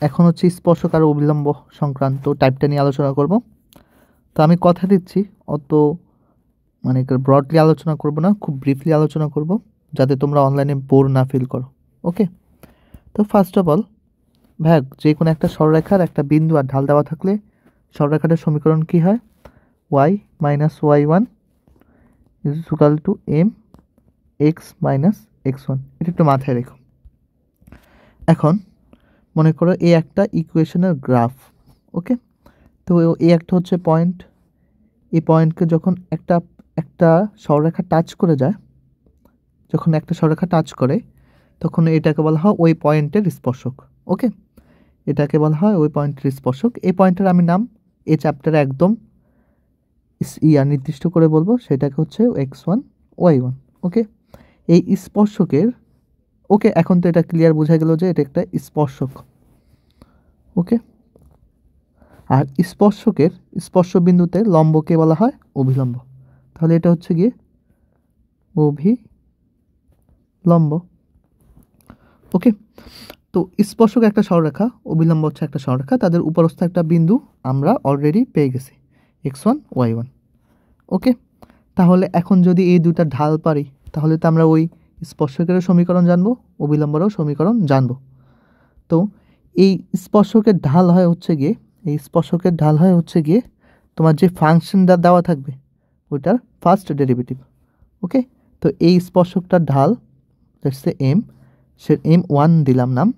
এখন হচ্ছে স্পর্শক আর অবিলম্ব সংক্রান্ত টাইপটা নিয়ে আলোচনা করব। তো আমি কথা দিচ্ছি অত মানে ব্রডলি আলোচনা করব না, খুব ব্রিফলি আলোচনা করব যাতে তোমরা অনলাইনে বোর না ফিল করো। ওকে, তো ফার্স্ট অফ অল ভাগ যে কোনো একটা সরলরেখার একটা বিন্দু আর ঢাল দেওয়া থাকলে সরলরেখাটার সমীকরণ কি হয়? Y minus Y one is equal to M X minus X one. এটা একটু মাথায় রেখো। এখন মনে করো এই একটা ইকুয়েশনের গ্রাফ। ওকে, তো এই একটা হচ্ছে পয়েন্ট। এই পয়েন্টকে যখন একটা একটা সরলরেখা টাচ করে যায়, যখন একটা সরলরেখা টাচ করে তখন এটাকে বলা হয় ওই পয়েন্টের স্পর্শক। ওকে, এটাকে বলা হয় ওই পয়েন্টের স্পর্শক। এই পয়েন্টের আমি নাম এই চ্যাপ্টারে একদম নির্দিষ্ট করে বলবো, সেটাকে হচ্ছে এক্স ওয়ান ওয়াই ওয়ান। ওকে, এই স্পর্শকের ওকে এখন তো এটা ক্লিয়ার বোঝা গেল যে এটা একটা স্পর্শক। ওকে, আর স্পর্শকের স্পর্শ বিন্দুতে লম্বকে বলা হয় অভিলম্ব। তাহলে এটা হচ্ছে গিয়ে অভিলম্ব। ওকে, তো স্পর্শক একটা সরলরেখা, অবিলম্ব হচ্ছে একটা সরলরেখা, তাদের উপরস্থ একটা বিন্দু আমরা অলরেডি পেয়ে গেছি x one Y one. Okay, তাহলে এখন যদি এই দুটা ঢাল পারি তাহলে তো আমরা ওই স্পর্শকেরও সমীকরণ জানবো, অবিলম্বরও সমীকরণ জানবো। তো এই স্পর্শকের ঢাল হয় হচ্ছে গিয়ে তোমার যে ফাংশনটা দেওয়া থাকবে ওইটার ফার্স্ট ডেরিভেটিভ। ওকে, তো এই স্পর্শকটার ঢাল সে এম ওয়ান দিলাম নাম,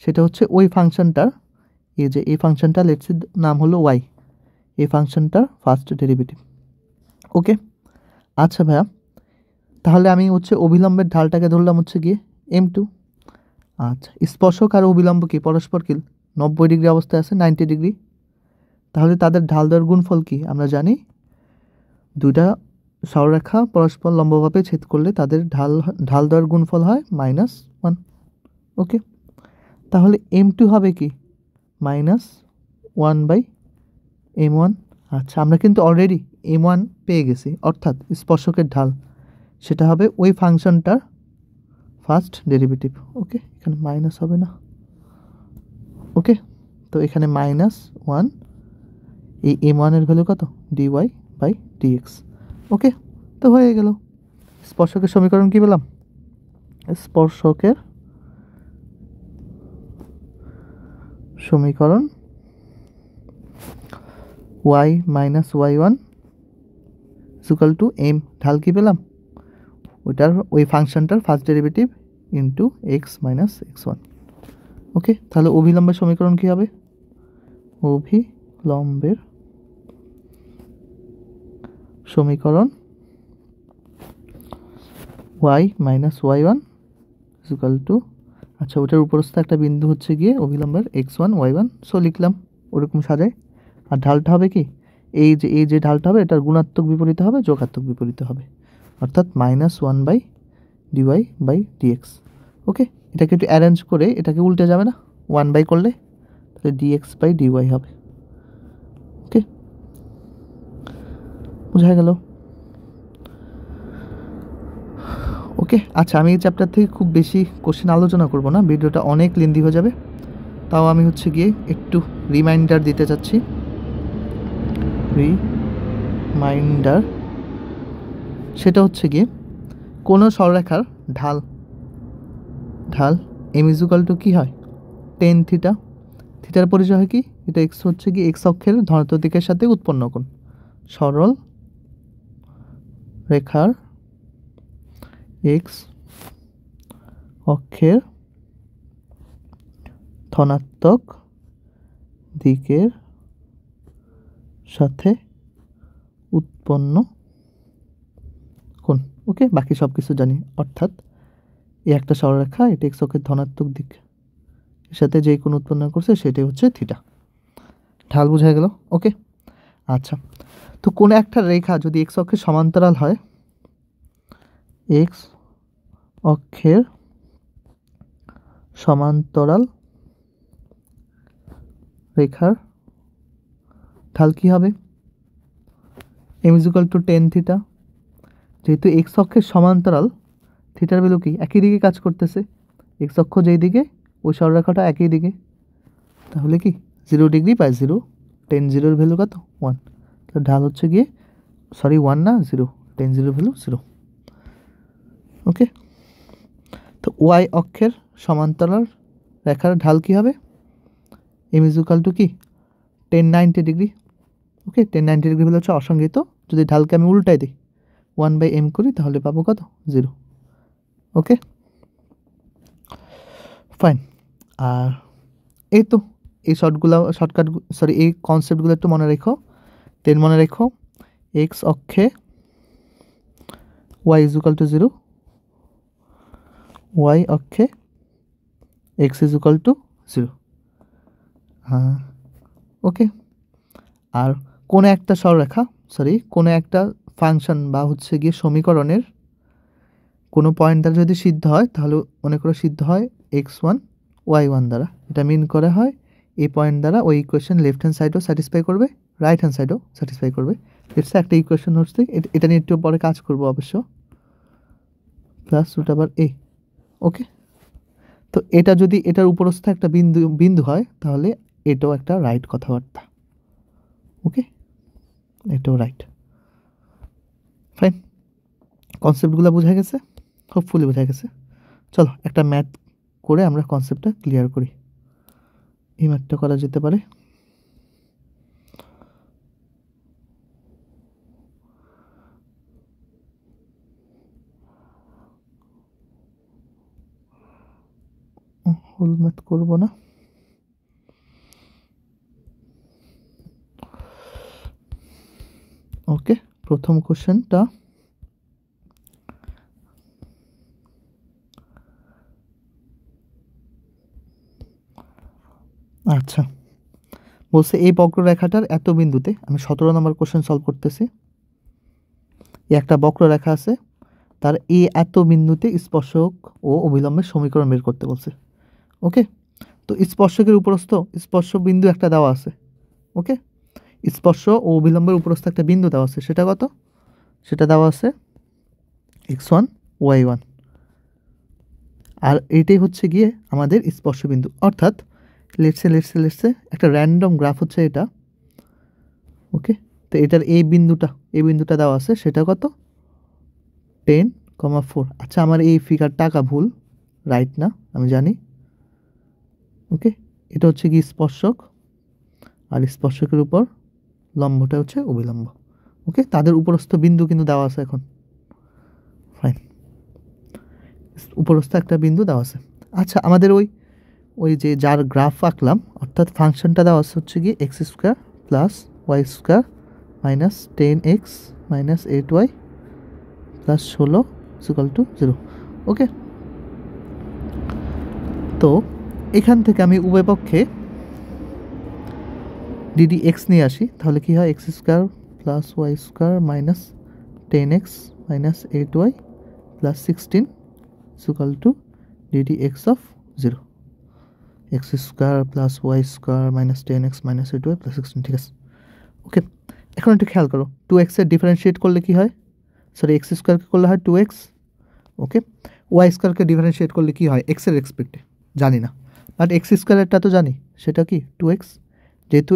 সেটা হচ্ছে ওই ফাংশনটার এই ফাংশনটা লেটস নাম হলো ওয়াই, এই ফাংশনটার ফার্স্ট ডেরিভেটিভ। ওকে, আচ্ছা ভাইয়া, তাহলে আমি হচ্ছে অবিলম্বের ঢালটাকে ধরলাম হচ্ছে গিয়ে এম টু। আচ্ছা, স্পর্শক আর অবিলম্ব কি পরস্পর কি 90 ডিগ্রি অবস্থায় আছে, 90 ডিগ্রি। তাহলে তাদের ঢাল দেওয়ার গুণফল কি? আমরা জানি দুইটা সরলরেখা পরস্পর লম্বভাবে ছেদ করলে তাদের ঢাল দেওয়ার গুণফল হয় -1। ওকে, তাহলে এম টু হবে কি -1/m1। আচ্ছা, আমরা কিন্তু অলরেডি m1 পেয়ে গেছি, অর্থাৎ স্পর্শকের ঢাল সেটা হবে ওই ফাংশনটার ফার্স্ট ডেরিভেটিভ। ওকে, এখানে মাইনাস হবে না। ওকে, তো এখানে -1, এই m1 এর ভ্যালু কত? dy/dx। ওকে, তো হয়ে গেল। স্পর্শকের সমীকরণ কি পেলাম? স্পর্শকের সমীকরণ y minus Y one equal to M, ঢাল কি পেলাম? ওইটার ওই ফাংশনটার first derivative into X minus X one. Okay, তাহলে অভিলম্বের সমীকরণ কি হবে? অভিলম্বের সমীকরণ Y minus Y one equal to, আচ্ছা ওটার উপরস্থ একটা বিন্দু হচ্ছে গিয়ে অভিলম্বের X one Y one, so লিখলাম ওরকম সাজায়। আর ঢালটা হবে কি? এই যে ঢালটা হবে এটার গুণাত্মক বিপরীত হবে, যোগাত্মক বিপরীত হবে, অর্থাৎ -1/dy/dx। ওকে, এটাকে একটু অ্যারেঞ্জ করে এটাকে উল্টে যাবে না, 1/, করলে তাহলে dx/dy হবে। ওকে, বোঝা গেল? ওকে, আচ্ছা আমি এই চ্যাপ্টার থেকে খুব বেশি কোশ্চেন আলোচনা করব না, ভিডিওটা অনেক লেন্দি হয়ে যাবে। তাও আমি হচ্ছে গিয়ে একটু রিমাইন্ডার দিতে চাচ্ছি। রিমাইন্ডার সেটা হচ্ছে গিয়ে কোনো সরলরেখার ঢাল এম ইকুয়াল টু কী হয়? Tan theta. থিটার পরিচয় হয় কি? এটা এক্স হচ্ছে কি এক্স অক্ষের ধনাত্মক দিকের সাথে উৎপন্ন কোণ। সরল রেখার এক্স অক্ষের ধনাত্মক দিকের সাথে উৎপন্ন কোণ। ওকে, বাকি সব কিছু জানি, অর্থাৎ এই একটা সরলরেখা, এটা এক্স অক্ষের ধনাত্মক দিক এর সাথে যেই কোণ উৎপন্ন করছে সেটাই হচ্ছে থিটা। ঢাল বোঝা গেল? ওকে, আচ্ছা, তো কোনো একটা রেখা যদি এক্স অক্ষের সমান্তরাল হয়, এক্স অক্ষের সমান্তরাল রেখার ঢাল কি হবে? M equal to tan theta. যেহেতু এক্স অক্ষের সমান্তরাল, থিটার ভ্যালু কি? একই দিকে কাজ করতেছে, এক্স অক্ষ যেই দিকে ওই সরলরেখাটা একই দিকে, তাহলে কি 0 ডিগ্রি বাই 0, 10 জিরোর ভ্যালু কত 1, তো ঢাল হচ্ছে গিয়ে 1 না 0, 10 জিরোর ভ্যালু 0। ওকে, তো ওয়াই অক্ষের সমান্তরাল রেখার ঢাল কি হবে, এম ইজ ইকুয়াল টু কি 1090 ডিগ্রি। ওকে, 1090 ডিগ্রি হলে হচ্ছে অসংজ্ঞিত, যদি ঢালকে আমি উল্টাই দিই 1/m করি তাহলে পাবো কত 0। Okay fine. আর এই তো এই এই কনসেপ্টগুলো একটু মনে রেখো। দেন মনে রেখো এক্স অক্ষে Y is equal to 0, Y অক্ষে এক্স ইজ ইকুয়াল টু 0। হ্যাঁ ওকে, আর কোনো একটা কোনো একটা ফাংশন বা হচ্ছে গিয়ে সমীকরণের কোনো পয়েন্ট দ্বারা যদি সিদ্ধ হয় তাহলে মনে করো সিদ্ধ হয় x1 y1 দ্বারা, এটা মিন করা হয় এই পয়েন্ট দ্বারা ওই ইকুয়েশন লেফট হ্যান্ড সাইডও স্যাটিসফাই করবে, রাইট হ্যান্ড সাইডও স্যাটিসফাই করবে। ইটস একটা ইকুয়েশন হচ্ছে, এটা নিয়ে একটু পরে কাজ করবো অবশ্য, প্লাস রুট আবার a। ওকে, তো এটা যদি এটার উপরস্থ একটা বিন্দু হয় তাহলে এটাও একটা রাইট কথাবার্তা। ওকে, এটাও রাইট। ফাইন, কনসেপ্টগুলো বোঝা গেছে, হোপফুলি বোঝা গেছে। চলো একটা ম্যাথ করে আমরা কনসেপ্টটা ক্লিয়ার করি। এই ম্যাথটা করা যেতে পারে। হোল ম্যাথ করব না, ওকে। প্রথম কোশ্চেনটা আচ্ছা বলছে এই বক্ররেখাটার এত বিন্দুতে, আমি 17 নম্বর কোশ্চেন সলভ করতেছি। একটা বক্ররেখা আছে, তার এই এত বিন্দুতে স্পর্শক ও অবিলম্বের সমীকরণ বের করতে বলছে। ওকে, তো স্পর্শকের উপরস্থ স্পর্শ বিন্দু একটা দেওয়া আছে। ওকে, স্পর্শ ও অবিলম্বের উপরস্থ একটা বিন্দু দেওয়া আছে, সেটা কত, সেটা দেওয়া আছে x1 y1, আর এইটাই হচ্ছে গিয়ে আমাদের স্পর্শ বিন্দু। অর্থাৎ লেটসে একটা র্যান্ডম গ্রাফ হচ্ছে এটা। ওকে, তো এটার এই বিন্দুটা দেওয়া আছে, সেটা কত 10,4। আচ্ছা আমার এই ফিগারটা আঁকা ভুল, রাইট না আমি জানি। ওকে, এটা হচ্ছে কি স্পর্শক, আর স্পর্শকের উপর লম্বটা হচ্ছে অবিলম্ব। ওকে, তাদের উপরস্থ বিন্দু কিন্তু দেওয়া আছে এখন। ফাইন, উপরস্থ একটা বিন্দু দেওয়া আছে। আচ্ছা আমাদের ওই যে যার গ্রাফ আঁকলাম, অর্থাৎ ফাংশনটা দেওয়া আছে হচ্ছে কি X square plus Y square minus 10x minus 8y plus 16 equal to 0। Okay, তো এখান থেকে আমি উভয় পক্ষে ডিডি এক্স নিয়ে আসি, তাহলে কি হয় X square plus Y square minus 10x minus 8y plus 16 equal to D D X of 0, X square plus Y square minus 10x minus 8y plus 16। ঠিক আছে, ওকে। এখন একটু খেয়াল করো 2x এর ডিফারেন্সিয়েট করলে কি হয়, এক্স স্কোয়ারকে করলে হয় 2x। ওকে, ওয়াই স্কোয়ারকে ডিফারেন্সিয়েট করলে কি হয় এক্সের রেসপেক্টে জানি না, বাট এক্স স্কোয়ারেরটা তো জানি, সেটা কি 2x। যেহেতু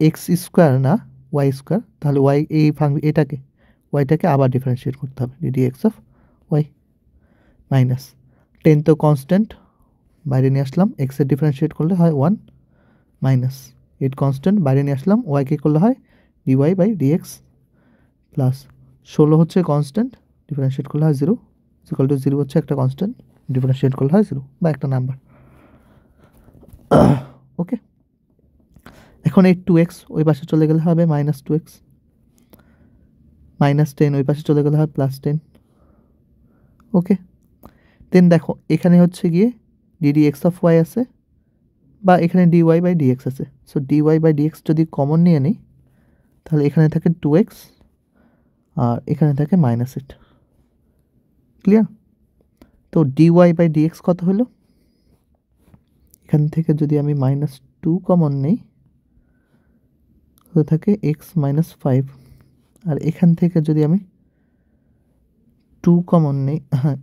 এক্স স্কোয়ার না ওয়াই স্কোয়ার, তাহলে ওয়াইটাকে আবার ডিফারেন্সিয়েট করতে হবে, D D X of Y minus 10 তো কনস্ট্যান্ট বাইরে নিয়ে আসলাম, এক্সের ডিফারেন্সিয়েট করলে হয় 1 মাইনাস 8 কনস্ট্যান্ট বাইরে নিয়ে আসলাম, ওয়াইকে করলে হয় ডিওয়াই বাই ডিএক্স প্লাস 16 হচ্ছে কনস্ট্যান্ট, ডিফারেন্সিয়েট করলে হয় 0 ইকুয়াল টু 0 হচ্ছে একটা কনস্ট্যান্ট, ডিফারেন্সিয়েট করলে হয় 0 বা একটা নাম্বার। ওকে, এখন এই 2x ওই পাশে চলে গেলে হবে মাইনাস 2x, মাইনাস 10 ওই পাশে চলে গেলে হয় প্লাস 10। ওকে, দেন দেখো এখানে হচ্ছে গিয়ে ডিডি এক্স অফ ওয়াই আছে, বা এখানে ডিওয়াই বাই ডিএক্স আছে। সো ডিওয়াই বাই ডিএক্স যদি কমন নিয়ে নিই তাহলে এখানে থাকে 2x আর এখানে থাকে মাইনাস 8। ক্লিয়ার? তো ডিওয়াই বাই ডিএক্স কত হলো, এখান থেকে যদি আমি মাইনাস 2 কমন নেই তো থাকে x মাইনাস 5, আর এখান থেকে যদি আমি 2 কমন নেই, হ্যাঁ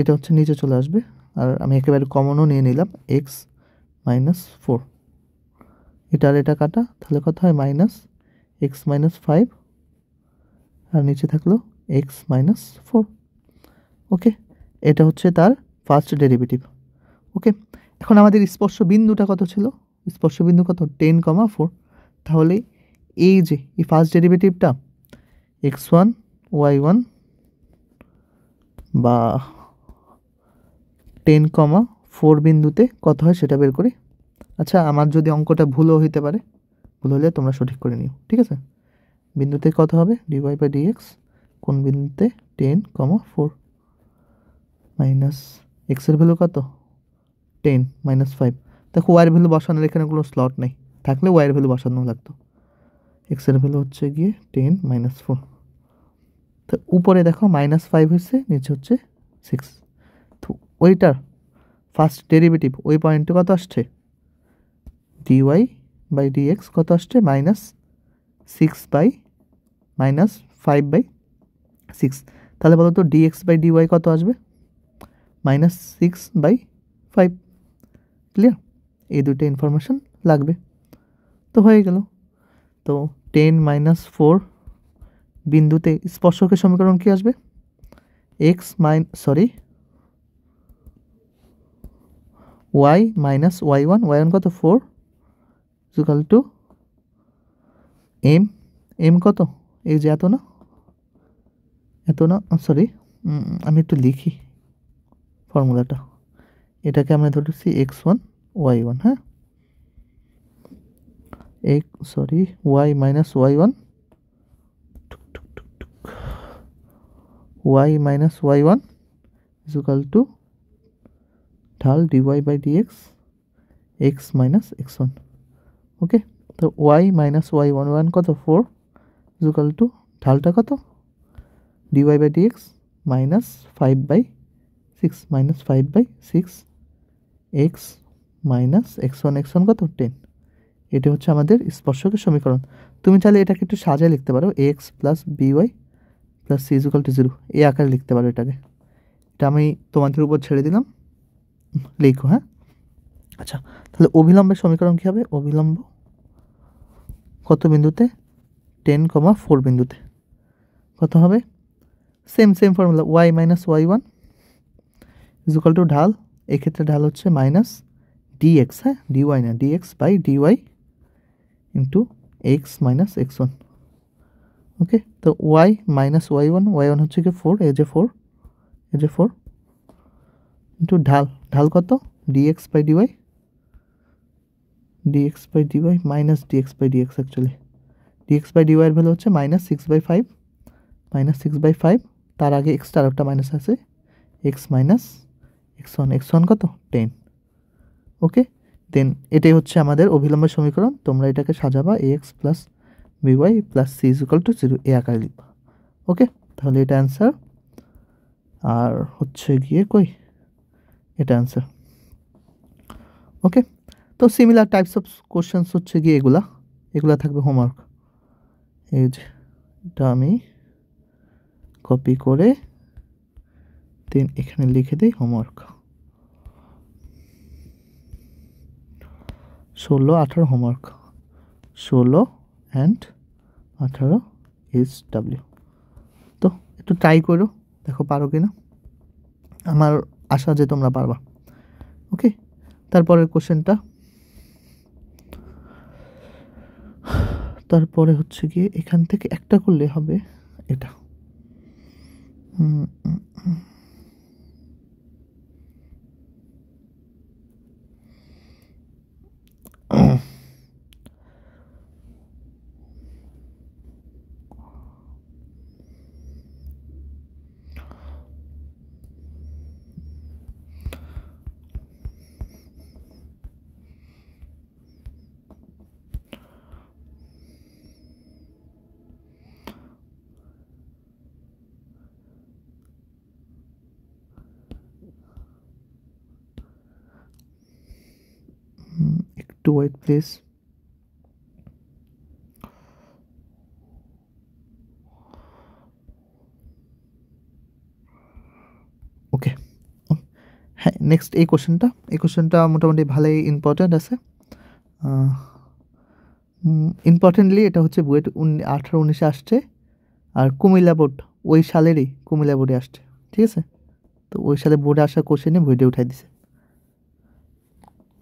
এটা হচ্ছে নিচে চলে আসবে, আর আমি একেবারে কমনও নিয়ে নিলাম x মাইনাস 4। এটা আর এটা কাটা, তাহলে কত হয় মাইনাস এক্স মাইনাস 5, আর নিচে থাকলো এক্স মাইনাস 4। ওকে, এটা হচ্ছে তার ফার্স্ট ডেরিভেটিভ। ওকে, এখন আমাদের স্পর্শ বিন্দুটা কত ছিল? স্পর্শ বিন্দু কত? 10,4। তাহলে এই যে এই ফার্স্ট ডেরিভেটিভটা x1 y1 বা 10,4 বিন্দুতে কত হয় সেটা বের করি। আচ্ছা, আমার যদি অঙ্কটা ভুলও হইতে পারে, ভুল হলে তোমরা সঠিক করে নিও, ঠিক আছে? বিন্দুতে কত হবে? dy/dx কোন বিন্দুতে? 10,4 মাইনাস এক্সের ভ্যালু কত? 10 মাইনাস 5। দেখো ওয়াইয়ের ভ্যালু বসানোর এখানে কোনো স্লট নেই, থাকলে ওয়াইয়ের ভ্যালু বসানো লাগতো। এক্সের ভ্যালু হচ্ছে গিয়ে 10 মাইনাস 4। তো উপরে দেখো -5 হচ্ছে, নিচে হচ্ছে 6। তো ওইটার ফার্স্ট ডেরিভেটিভ ওই পয়েন্টে কত আসছে? dy/dx কত আসছে? -5/6। তাহলে বলো তো dx/dy কত আসবে? -6/5। ক্লিয়ার? এই দুটো ইনফরমেশন লাগবে, তো হয়ে গেল। তো 10 মাইনাস 4 বিন্দুতে স্পর্শকের সমীকরণ কি আসবে? y মাইনাস y1, y1 কত? 4 ইকুয়াল টু m কত? এই যে এত না, সরি, আমি একটু লিখি ফর্মুলাটা। এটাকে আমরা ধরেছি x1 y1, হ্যাঁ, y minus y1 is equal to ঢাল dy/dx x মাইনাস x1। ওকে, তো y মাইনাস y1 কত? 4 is equal to ঢালটা কত? dy/dx minus 5/6 x minus x1 কত? 10। এটা হচ্ছে আমাদের স্পর্শকের সমীকরণ। তুমি চাইলে এটাকে একটু সাজায় লিখতে পারো, x plus by plus c equal to 0, এই আকারে লিখতে পারো এটাকে। এটা আমি তোমাদের উপর ছেড়ে দিলাম, লিখো, হ্যাঁ। আচ্ছা, তাহলে অভিলম্বের সমীকরণ কী হবে? অভিলম্ব কত বিন্দুতে? 10,4 বিন্দুতে কত হবে? Same formula, y minus y1 is equal two ঢাল, এক্ষেত্রে ঢাল হচ্ছে মাইনাস dx, হ্যাঁ, dy না, dx/dy into X minus x1। ওকে, তো y মাইনাস y1 হচ্ছে কি 4, এই যে 4 ইন্টু ঢাল কত? dx/dy minus dx/dx, actually dx/dy এর ভ্যালু হচ্ছে -6/5, তার আগে এক্সট্রা একটা মাইনাস আছে, এক্স মাইনাস x1 কত? 10। ওকে, দেন এটাই হচ্ছে আমাদের অভিলম্বের সমীকরণ। তোমরা এটাকে সাজাবা ax plus by plus c equal to 0, এই আকারে লিখবা। ওকে, তাহলে এটা অ্যান্সার, আর হচ্ছে গিয়ে এটা অ্যান্সার। ওকে, তো সিমিলার টাইপস অফ কোশ্চেন্স হচ্ছে গিয়ে এগুলা থাকবে হোমওয়ার্ক। এই যে এটা আমি কপি করে দেন এখানে লিখে দিই হোমওয়ার্ক। 16, 18 homework, 16 and 18 SW। তো একটু ট্রাই করো, দেখো পারো কি না। আমার আশা যে তোমরা পারবা। ওকে, তারপরের কোশ্চেনটা, তারপরে হচ্ছে গিয়ে এখান থেকে একটা করলে হবে এটা। একটু ওয়েট প্লিজ। ওকে, হ্যাঁ, নেক্সট এই কোশ্চেনটা মোটামুটি ভালোই ইম্পর্ট্যান্ট আছে। ইম্পর্টেন্টলি এটা হচ্ছে বুয়েট 18-19 আসছে, আর কুমিল্লা বোর্ড ওই সালেরই কুমিল্লা বোর্ডে আসছে, ঠিক আছে। তো ওই সালে বোর্ডে আসা কোশ্চেনে বুয়েটে উঠাই দিছে।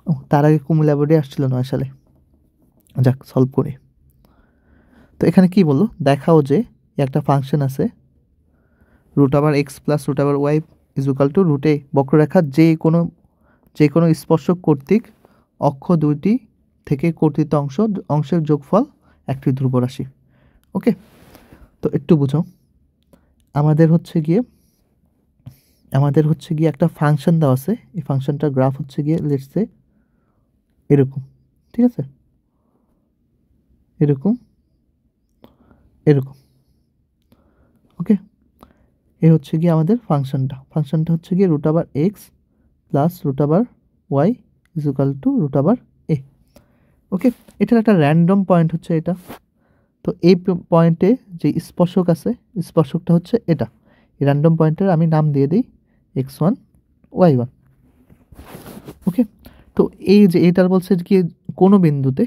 ও, তার আগে কুমিল্লা বোর্ডে আসছিল 9 সালে। যাক, সলভ করে। তো এখানে কি বললো, দেখাও যে একটা ফাংশন আছে √x plus √y is equal two √a, বক্ররেখার যে কোনো স্পর্শক কর্তৃক অক্ষ দুইটি থেকে কর্তৃত অংশের যোগফল একটি ধ্রুব রাশি। ওকে, তো একটু বুঝো, আমাদের হচ্ছে গিয়ে একটা ফাংশন দেওয়া আছে। এই ফাংশনটার গ্রাফ হচ্ছে গিয়ে লেটস সে এরকম, ঠিক আছে, এরকম এরকম। ওকে, এই হচ্ছে গিয়ে আমাদের ফাংশনটা হচ্ছে গিয়ে √x plus √y is equal two √a। ওকে, এটার একটা র্যান্ডম পয়েন্ট হচ্ছে এটা। তো এই পয়েন্টে যে স্পর্শক আছে, স্পর্শকটা হচ্ছে এটা। এই র্যান্ডম পয়েন্টের আমি নাম দিয়ে দিই x1 y1। ওকে, তো এই যে এটার বলছে কি, কোনো বিন্দুতে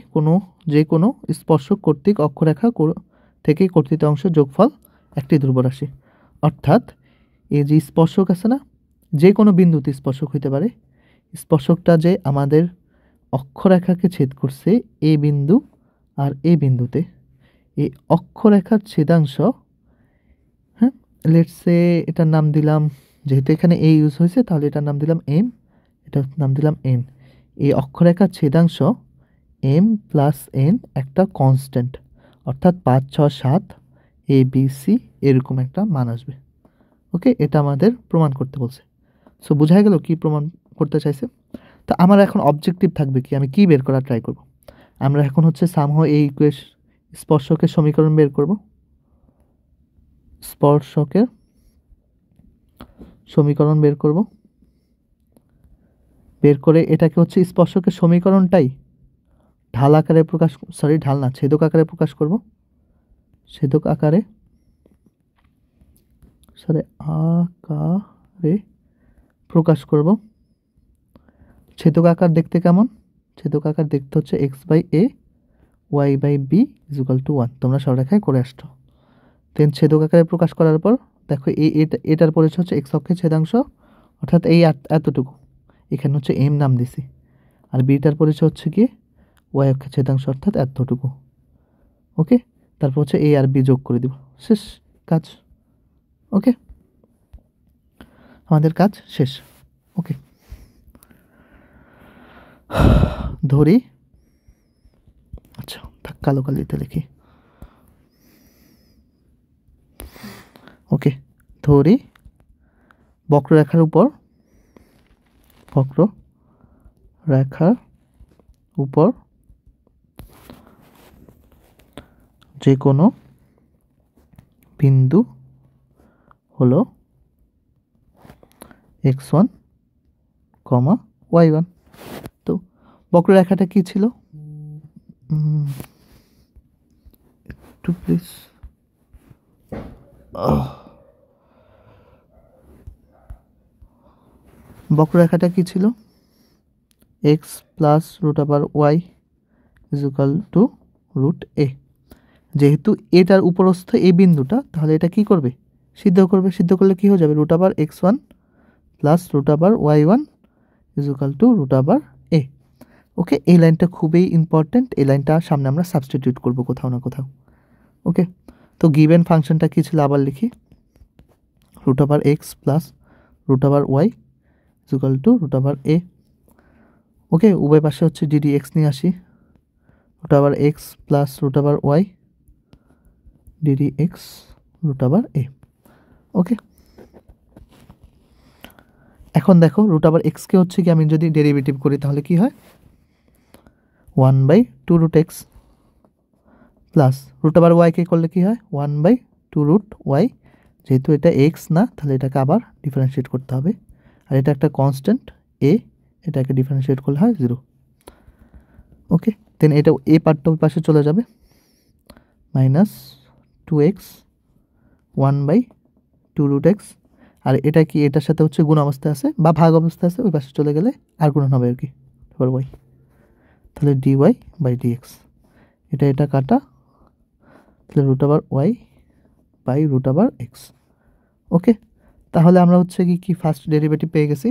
যে কোনো স্পর্শক কর্তৃক অক্ষরেখা থেকে কর্তৃত অংশের যোগফল একটি ধ্রুবরাশি। অর্থাৎ এই যে স্পর্শক আছে না, যে কোনো বিন্দুতে স্পর্শক হইতে পারে, স্পর্শকটা যে আমাদের অক্ষরেখাকে ছেদ করছে এই বিন্দু আর এই বিন্দুতে, এই অক্ষরেখার ছেদাংশ, হ্যাঁ, লেটস সে এটার নাম দিলাম, যেহেতু এখানে এ ইউজ হয়েছে তাহলে এটার নাম দিলাম এম, এটার নাম দিলাম এন। এই অক্ষরেখার ছেদাংশ এম প্লাস এন একটা কনস্ট্যান্ট, অর্থাৎ 5, 6, 7 ABC এরকম একটা মান আসবে। ওকে, এটা আমাদের প্রমাণ করতে বলছে। সো বোঝা গেল কি প্রমাণ করতে চাইছে। তো আমার এখন অবজেক্টিভ থাকবে কি, আমি কি বের করার ট্রাই করব। আমরা এখন হচ্ছে সামহাও এই স্পর্শকের সমীকরণ বের করব। স্পর্শকের সমীকরণ বের করব, বের করে এটাকে হচ্ছে স্পর্শকের সমীকরণটাই ঢাল আকারে প্রকাশ, ঢাল না, ছেদক আকারে প্রকাশ করব। ছেদক আকারে প্রকাশ করব। ছেদক আকার দেখতে কেমন? ছেদক আকার দেখতে হচ্ছে x/a y/b is equal to 1। তোমরা সরলরেখায় করে আসছো। দেন ছেদক আকারে প্রকাশ করার পর দেখো এটার পরিচয় হচ্ছে x অক্ষের ছেদাংশ, অর্থাৎ এই এতটুকু, এখানে হচ্ছে m নাম দিছি। আর বিটার পরিচয় হচ্ছে কি y অক্ষের ছেদাংশ, অর্থাৎ এতটুকু। ওকে, তারপর হচ্ছে a আর b যোগ করে দিব, শেষ কাজ। ওকে, আমাদের কাজ শেষ। ওকে, ধরি, আচ্ছা থাক, কালো কালিতে লিখি। ওকে, ধরি বক্ররেখার উপর যে কোনো বিন্দু হলো x1, y1। তো বক্ররেখাটা কি ছিল, একটু প্লিজ, বক্ররেখাটা কি ছিল, x plus √y is equal two √a। যেহেতু এটার উপরস্থ এই বিন্দুটা, তাহলে এটা কি করবে, সিদ্ধ করবে। সিদ্ধ করলে কি হয়ে যাবে, √x1 plus √y1 is equal two √a। ওকে, এই লাইনটা খুবই ইম্পর্টেন্ট। এই লাইনটা সামনে আমরা সাবস্টিটিউট করব কোথাও না কোথাও। ওকে, তো গিভেন ফাংশনটা কি ছিল আবার লিখি, √x plus √y is equal two √a। ওকে, উভয় পাশে হচ্ছে ddx নিয়ে আসি, √x plus √y ddx √a। ওকে, এখন দেখো √x কে হচ্ছে কি আমি যদি ডেরিভেটিভ করি তাহলে কি হয়, 1/2√x প্লাস √y কে করলে কি হয়, 1/2√y। যেহেতু এটা x না, তাহলে এটাকে আবার ডিফারেন্সিয়েট করতে হবে। আর এটা একটা কনস্ট্যান্ট a, এটাকে ডিফারেন্সিয়েট করলে হয় 0। ওকে, দেন এটা a পার্টটা ওই পাশে চলে যাবে, -2x 1/2√x। আর এটা কি এটার সাথে হচ্ছে গুণ অবস্থায় আছে বা ভাগ অবস্থায় আছে, ওই পাশে চলে গেলে আর গুণন হবে আর কি, y। তাহলে dy/dx এটা কাটা, তাহলে root over Y by root over X. Okay, তাহলে আমরা হচ্ছে কি ফার্স্ট ডেরিভেটিভ পেয়ে গেছি।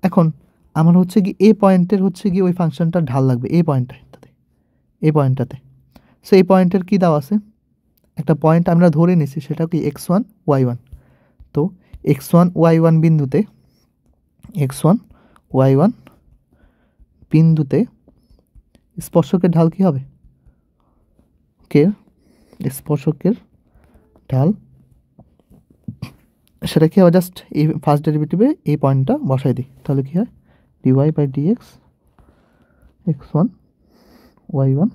এখন আমার হচ্ছে কি এ পয়েন্টের হচ্ছে কি ওই ফাংশনটার ঢাল লাগবে এই পয়েন্টটাতে। সো এই পয়েন্টের কী দেওয়া আছে, একটা পয়েন্ট আমরা ধরে নিছি, সেটা কি x1 y1। তো x1 y1 বিন্দুতে স্পর্শকের ঢাল কী হবে, স্পর্শকের ঢাল সেটা কি হবে, জাস্ট এই ফার্স্ট ডেরিভেটিভে এই পয়েন্টটা বসাই দিই, তাহলে কী হয় dy by dx x1 y1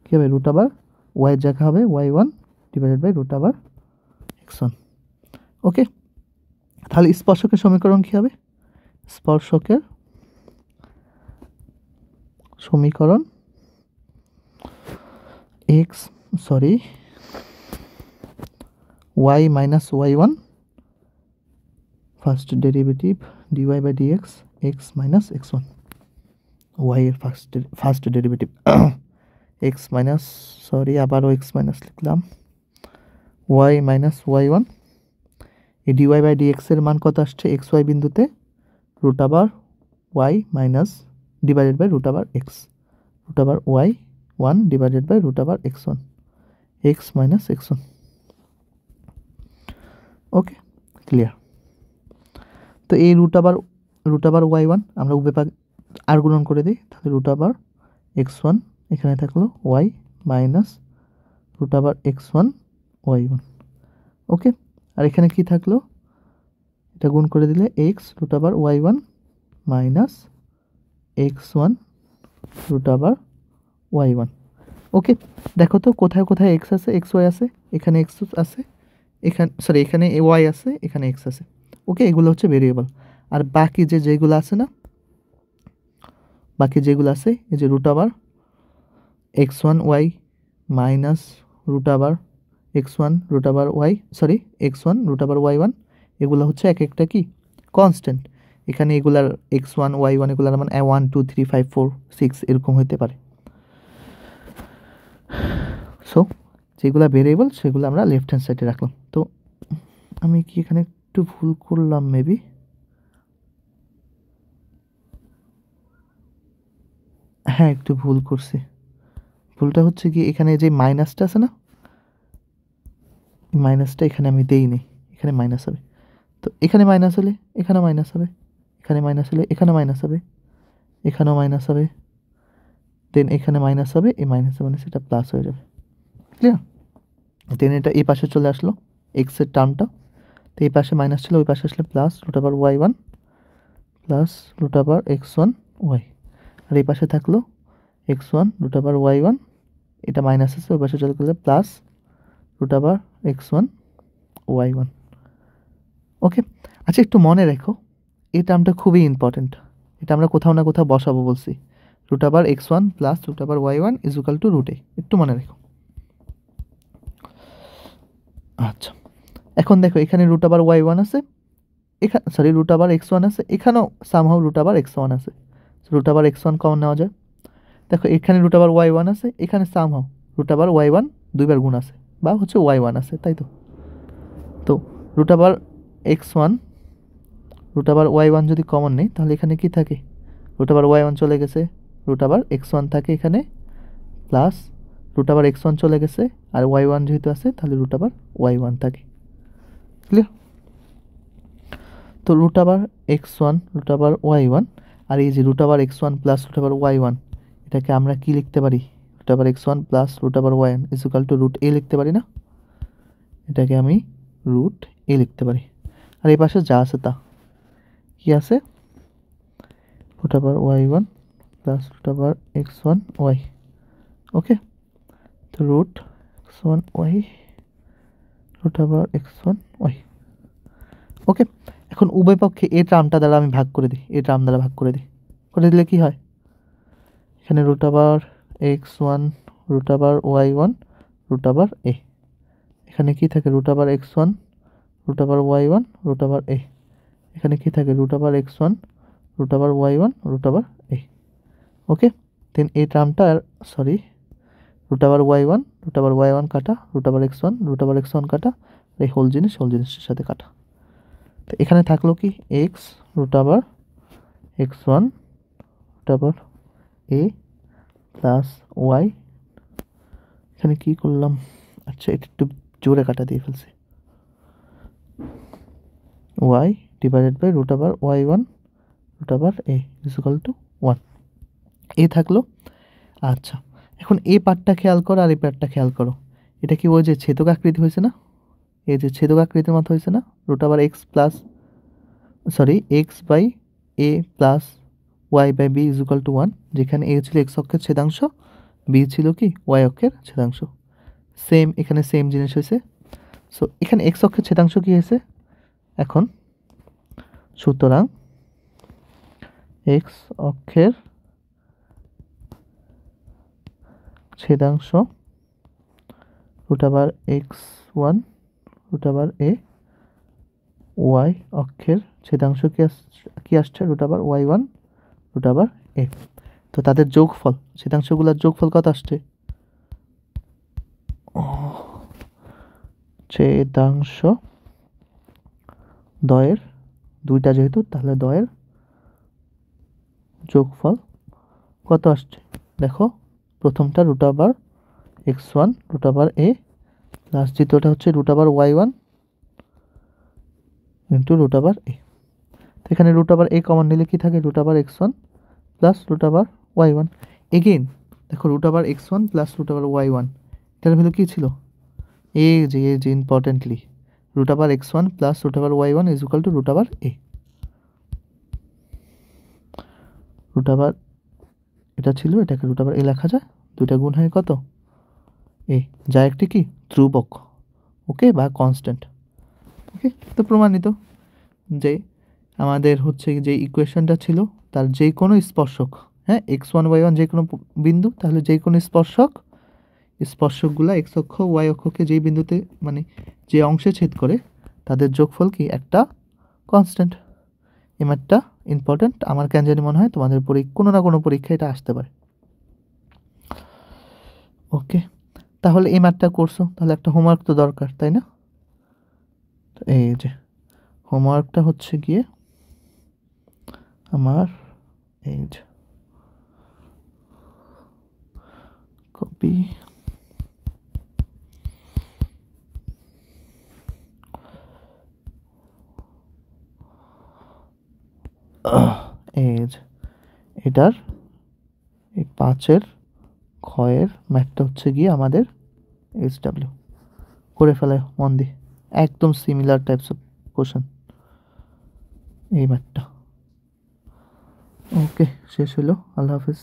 কী হবে রুট ওভার ওয়াইয়ের জায়গা হবে y1 divided by root over x1। Okay, তাহলে স্পর্শকের সমীকরণ কী হবে, স্পর্শকের সমীকরণ y minus y1 first derivative dy by dx x minus x1, y এর ফার্স্ট ডেরিভেটিভ x মাইনাস আবারও x মাইনাস লিখলাম y মাইনাস y1, এই dy বাই dx এর মান কত আসছে xy বিন্দুতে root over y minus divided by root over x, root over y1 divided by root over x1, x minus x1। Okay, clear. তো এই root over y1 আমরা উভয় পাক আর গুণন করে দিই, তাহলে রুট ওভার x1 এখানে থাকলো y minus root over x1 y1। Okay, আর এখানে কি থাকলো, এটা গুণ করে দিলে x root over y1 minus x1 root over y1। Okay, দেখো তো কোথায় কোথায় x আছে, xy আছে, এখানে x আছে, এখানে y আছে, এখানে x আছে। ওকে, এগুলো হচ্ছে ভেরিয়েবল। আর বাকি যেগুলো আছে না, এই যে root over x1 y minus root over x1 root over x1 root over y1, এগুলো হচ্ছে এক একটা কি কনস্ট্যান্ট। এখানে এগুলার x1 y1 এগুলার মানে 1 2 3 5 4 6 এরকম হতে পারে। সো যেগুলো ভেরিয়েবল সেগুলো আমরা লেফট হ্যান্ড সাইডে রাখলাম। তো আমি কি এখানে একটু ভুল করলাম, মেবি হ্যাঁ একটু ভুল করছি। ভুলটা হচ্ছে কি এখানে যে মাইনাসটা আছে না, মাইনাসটা এখানে আমি দেইনি, এখানে মাইনাস হবে। তো এখানে মাইনাস হলে এখানেও মাইনাস হবে, এখানে মাইনাস হলে এখানেও মাইনাস হবে, এখানেও মাইনাস হবে, দেন এখানে মাইনাস হবে, এই মাইনাসে মানে সেটা প্লাস হয়ে যাবে। ক্লিয়ার? দেন এটা এই পাশে চলে আসলো এক্সের টার্মটা, তো এই পাশে মাইনাস ছিল, ওই পাশে আসলে plus root over y1 plus root over x1 y, আর এই পাশে থাকলো x1 রুট ওভার y1, এটা মাইনাস আছে, ওই পাশে চলে গেলে plus root over x1 y1। ওকে, আচ্ছা একটু মনে রেখো এই টার্মটা খুবই ইম্পর্টেন্ট, এটা আমরা কোথাও না কোথাও বসাবো বলছি, root over x1 plus root over y1 is equal to root a, একটু মনে রেখো। আচ্ছা, এখন দেখো এখানে রুট ওভার y1 আছে, এখানে রুট ওভার x1 আছে, এখানেও সামহাউ রুট ওভার x1 আছে, রুট ওভার x1 কমন নেওয়া যায়। দেখো এখানে রুট ওভার y1 আছে, এখানে সামহাউ রুট ওভার y1 দুইবার গুণ আছে, বা হচ্ছে y1 আছে, তাই তো। তো root over x1 root over y1 যদি কমন নেই, তাহলে এখানে কি থাকে, রুট ওভার y1 চলে গেছে, রুট ওভার x1 থাকে এখানে, প্লাস রুট ওভার x1 চলে গেছে, আর y1 যেহেতু আছে তাহলে রুট ওভার y1 থাকে। ক্লিয়ার? তো root over x1 root over y1, আর এই যে root over x1 plus root over y1, এটাকে আমরা কি লিখতে পারি, root over x1 plus root over y1 is equal to root a লিখতে পারি না, এটাকে আমি রুট a লিখতে পারি। আর এই পাশে যা আছে তা কি আছে, root over y1 plus root over x1 y। Okay, তো root x1 y root over x1 y। Okay, এখন উভয় পক্ষে এই টার্মটা দ্বারা আমি ভাগ করে দিই, এই টার্ম দ্বারা ভাগ করে দিলে কি হয়, এখানে root over x1 root over y1 root over a, এখানে কি থাকে root over x1 root over y1 root over a, এখানে কি থাকে root over x1 root over y1 root over a। Okay, then এই টার্মটা root over y1 root over y1 কাটা root over x1 কাটা, এই হোল জিনিসের সাথে কাটা। তো এখানে থাকলো কি x root over x1 root over a plus y, এখানে কি করলাম, আচ্ছা এটা একটু জোরে কাটা দিয়ে ফেলছি, y divided by root over y1 root over a equal to 1, a থাকলো। আচ্ছা এখন এই পার্টটা খেয়াল করো আর এই পার্টটা খেয়াল করো, এটা কি ওই যে ছেদক আকৃতি হয়েছে না, এই যে ছেদক আকৃতির মতো হয়েছে না, root over x by a plus y by b equal to 1, যেখানে এ ছিল এক্স অক্ষের ছেদাংশ, বি ছিল কি ওয়াই অক্ষের ছেদাংশ। সেম এখানে সেম জিনিস হয়েছে। সো এখানে এক্স অক্ষের ছেদাংশ কি হয়েছে এখন, সুতরাং এক্স অক্ষের ছেদাংশ root over x1 root over a, Y অক্ষের ছেদাংশ কি আসছে root over y1 root over a। তো তাদের যোগফল, ছেদাংশগুলোর যোগফল কত আসছে, ছেদাংশ দ্বয়ের দুইটা যেহেতু, তাহলে দ্বয়ের যোগফল কত আসছে, দেখো প্রথমটা root over x1 root over a plus দ্বিতীয়টা হচ্ছে root over y1 into root over a। তো এখানে রুট ওভার a কমন নিলে কি থাকে, root over x1 plus root over y1। Again দেখো root over x1 plus root over y1, এটার value কী ছিল, এই যে importantly root over x1 plus root over y1 is equal to root over a। Root over এটা ছিল, এটাকে root over a লেখা যায়, দুইটা গুণ হয় কত a, যা একটি কি ধ্রুবক, ওকে, বা কনস্ট্যান্ট। ওকে, তো প্রমাণিত যে আমাদের হচ্ছে যে ইকুয়েশনটা ছিল তার যে কোনো স্পর্শক, হ্যাঁ x1 y1 যে কোনো বিন্দু, তাহলে যে কোনো স্পর্শকগুলো এক্স অক্ষ ওয়াই অক্ষকে যেই বিন্দুতে মানে যে অংশে ছেদ করে তাদের যোগফল কি একটা কনস্ট্যান্ট। এই ম্যাথটা ইম্পর্ট্যান্ট, আমার কেন জানি মনে হয় তোমাদের কোনো না কোনো পরীক্ষায় এটা আসতে পারে। ওকে, তাহলে এই ম্যাথটা করছো, তাহলে একটা হোমওয়ার্ক তো দরকার, তাই না? এই যে হোমওয়ার্কটা হচ্ছে গিয়ে আমার এই যে কপি এই যে এটার এই 5-এর ক্ষয়ের ম্যাথটা হচ্ছে গিয়ে আমাদের SW করে ফেলায় মন দিয়ে, একদম সিমিলার টাইপস অফ কোশ্চেন এই ম্যাথটা। ওকে, শেষ হলো, আল্লাহ হাফেজ।